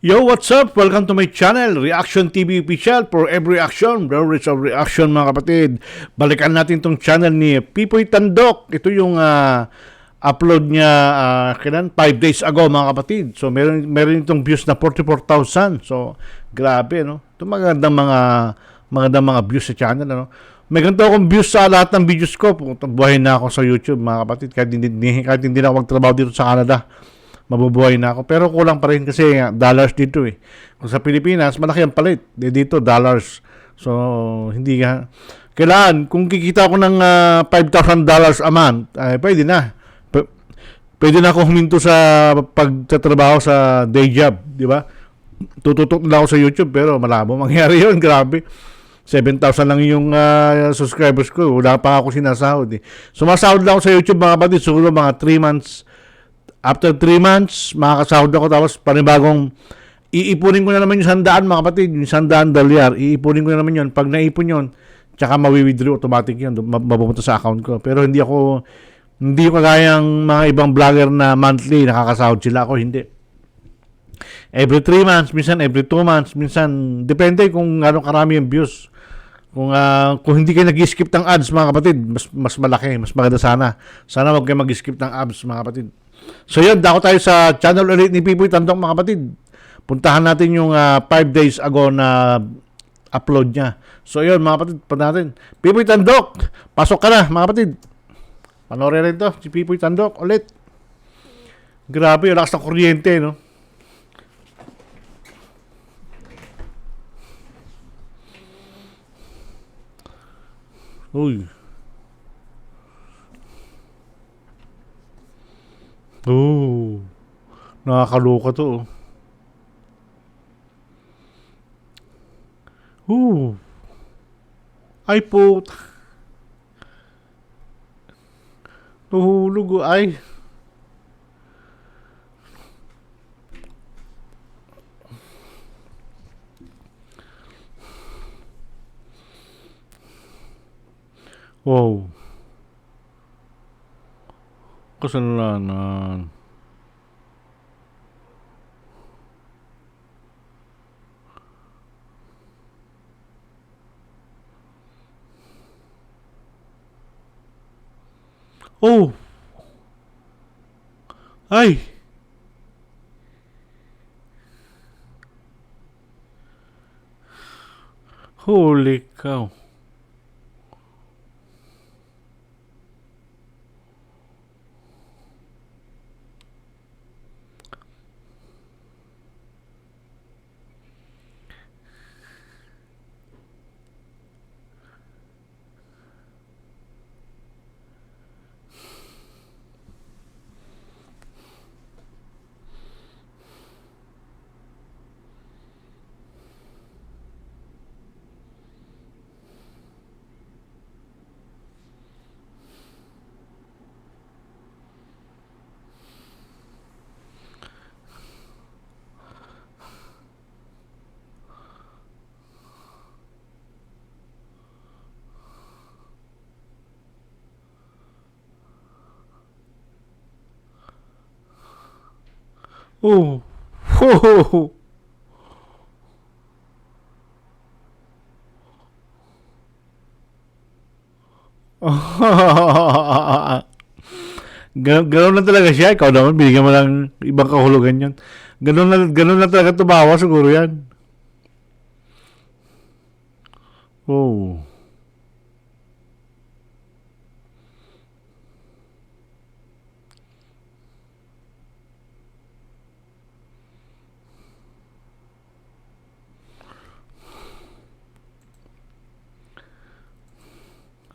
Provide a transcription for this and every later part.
Yo, what's up? Welcome to my channel, Reaction TV Official. For every action, there is a reaction mga kapatid. Balikan natin tong channel ni Pipoy Tandok. Ito yung upload niya kailan? 5 days ago mga kapatid. So meron itong views na 44,000. So grabe no. Ito magandang mga views sa channel ano. May ganito akong views sa lahat ng videos ko. Buhay na ako sa YouTube mga kapatid. Kahit hindi na ako magtrabaho dito sa Canada, mabubuhay na ako. Pero kulang pa rin kasi dollars dito eh. Kung sa Pilipinas, malaki ang palit. Dito, dollars. So, hindi nga. Kailangan, kung kikita ko ng $5,000 a month, pwede na. Pwede na ako huminto sa pagtatrabaho sa day job. Di ba? Tututok na ako sa YouTube, pero malabo mangyari yun. Grabe. 7,000 lang yung subscribers ko. Wala pa ako sinasahod eh. Sumasahod lang ako sa YouTube mga kapatid. Siguro mga 3 months. After 3 months, makakasahod ako tapos panibagong iipunin ko na naman yung 100 mga kapatid, yung 100 dolyar, iipunin ko na naman yun. Pag naipon yun, tsaka mawi-withdraw automatic yun, mapupunta sa account ko. Pero hindi ko kagayang mga ibang vlogger na monthly, nakakasahod sila ako, hindi. Every 3 months, minsan every 2 months, minsan, depende kung gano'ng karami yung views. Kung hindi kayo nag-skip ng ads mga kapatid, mas malaki, mas maganda sana. Sana wag kayo mag-skip ng ads mga kapatid. So yun, dako tayo sa channel ulit ni Pipoy Tandok mga kapatid. Puntahan natin yung 5 days ago na upload niya. So yun mga kapatid, punta natin. Pipoy Tandok, pasok ka na mga kapatid. Panoorin rin to, si Pipoy Tandok ulit. Grabe, lakas ng kuryente, no? Uy. Oh. Nakakaloka to. Oh. Ay po. Tuhulog ay. Wow. Kasalanan. Oh. Ay. Holy cow. Oh. Ho. Gano'n lang talaga siya. Ikaw naman, binigyan mo lang ibang kahulugan yan. Ganun lang talaga tumawa siguro yan. Oh.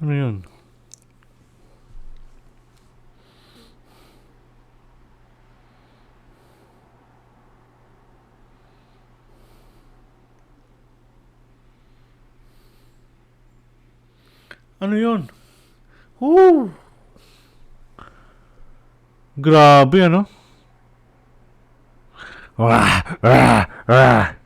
Ano yun? Ano yun? Oh. Grabe, ano? Wah, wah, wah.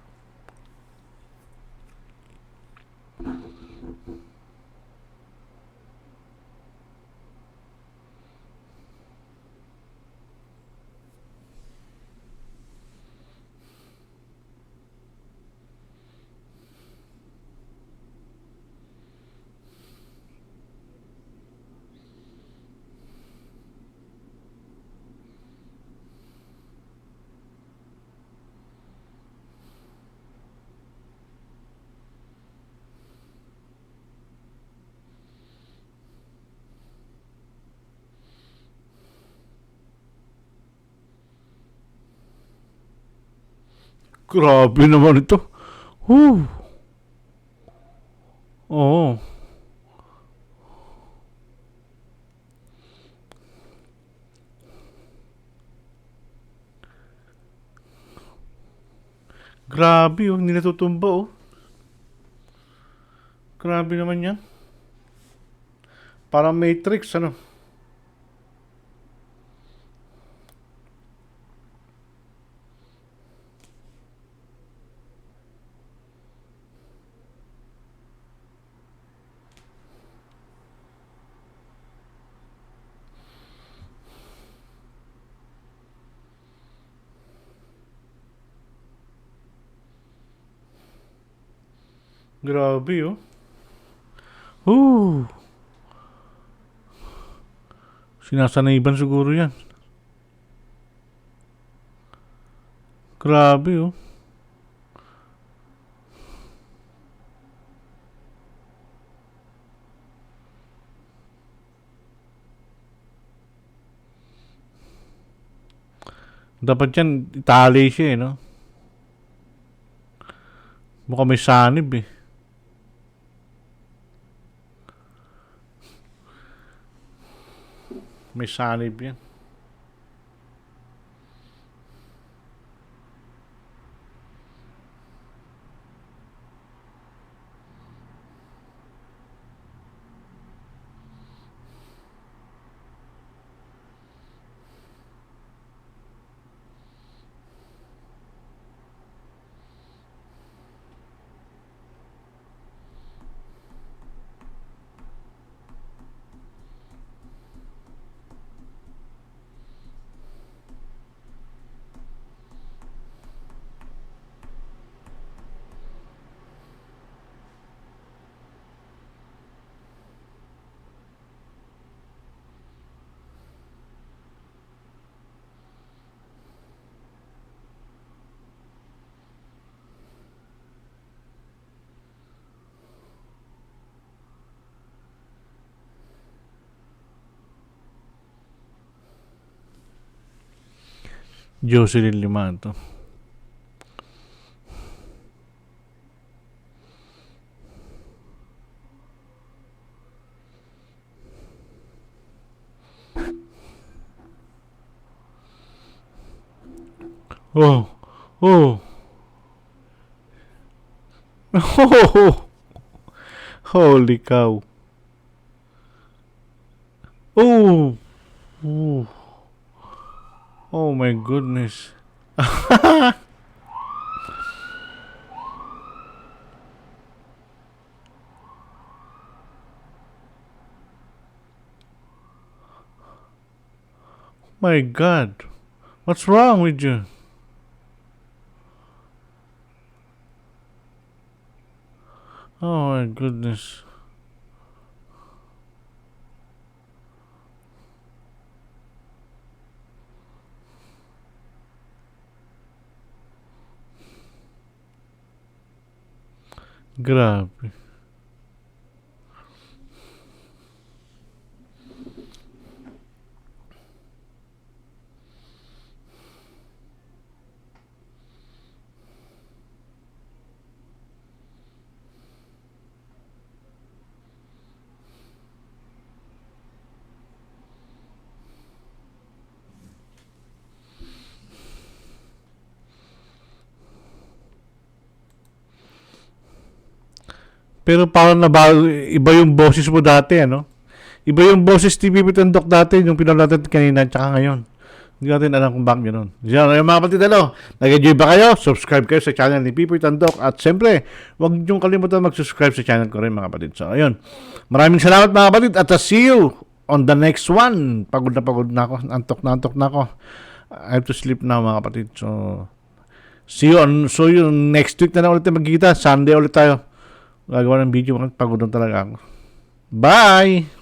Grabe naman ito. Whew. Oo. Grabe oh, hindi natutumba oh. Grabe naman yan. Parang Matrix, ano? Grabe oh. Ooh. Sinasaniban siguro yan. Grabe oh. Dapat yan, itali siya eh, no? Mukhang may sanib eh. May sanib yan. Jocelyn Limanto. Oh. Oh. Oh. Holy cow. Oh. Oh. Oh my goodness. My God. What's wrong with you? Oh my goodness. Grabe. Pero parang iba yung boses mo dati, ano? Iba yung boses TV Tandok dati, yung pinanood natin kanina, tsaka ngayon. Hindi natin alam kung bakit gano'n. Diyan, yung mga kapatid, ano? Nag-enjoy ba kayo? Subscribe kayo sa channel ni Pipoy Tandok. At siyempre, huwag niyong kalimutan mag-subscribe sa channel ko rin, mga kapatid. So, ayun. Maraming salamat, mga kapatid. At see you on the next one. Pagod na ako. Antok na ako. I have to sleep now, mga kapatid. So, see you next week na lang ulit tayo magkikita. Sunday ulit tayo gagawa ng video. Pagod na talaga ako. Bye!